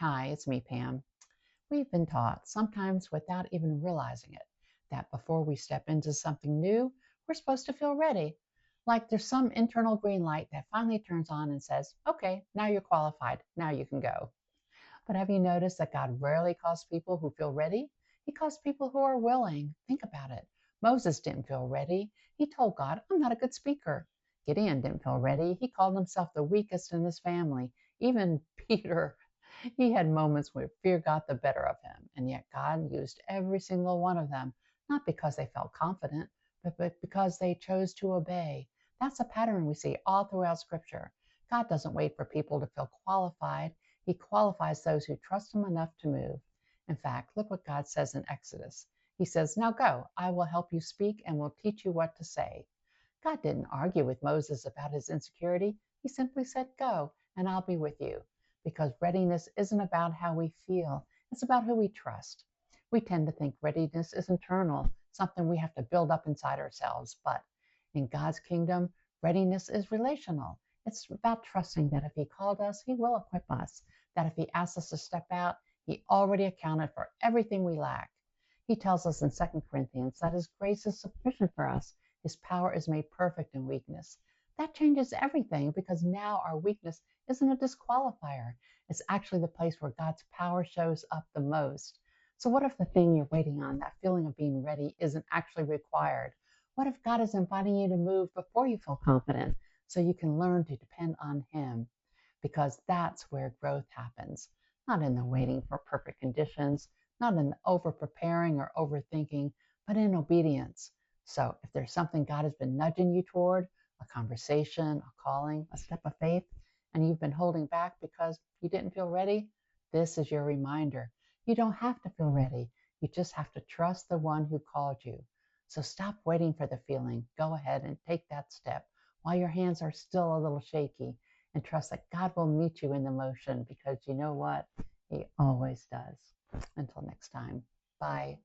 Hi, it's me, Pam. We've been taught, sometimes without even realizing it, that before we step into something new, we're supposed to feel ready. Like there's some internal green light that finally turns on and says, okay, now you're qualified. Now you can go. But have you noticed that God rarely calls people who feel ready? He calls people who are willing. Think about it. Moses didn't feel ready. He told God, I'm not a good speaker. Gideon didn't feel ready. He called himself the weakest in his family. Even Peter, he had moments where fear got the better of him, and yet God used every single one of them, not because they felt confident, but because they chose to obey. That's a pattern we see all throughout Scripture. God doesn't wait for people to feel qualified. He qualifies those who trust him enough to move. In fact, look what God says in Exodus. He says, now go, I will help you speak and will teach you what to say. God didn't argue with Moses about his insecurity. He simply said, go, and I'll be with you. Because readiness isn't about how we feel, it's about who we trust. We tend to think readiness is internal, something we have to build up inside ourselves. But in God's kingdom, readiness is relational. It's about trusting that if He called us, He will equip us, that if He asks us to step out, He already accounted for everything we lack. He tells us in 2 Corinthians that His grace is sufficient for us. His power is made perfect in weakness. That changes everything because now our weakness isn't a disqualifier. It's actually the place where God's power shows up the most. So what if the thing you're waiting on, that feeling of being ready, isn't actually required? What if God is inviting you to move before you feel confident so you can learn to depend on Him? Because that's where growth happens, not in the waiting for perfect conditions, not in the over preparing or overthinking, but in obedience. So if there's something God has been nudging you toward, a conversation, a calling, a step of faith, and you've been holding back because you didn't feel ready, this is your reminder. You don't have to feel ready. You just have to trust the one who called you. So stop waiting for the feeling. Go ahead and take that step while your hands are still a little shaky, and trust that God will meet you in the motion because you know what? He always does. Until next time, bye.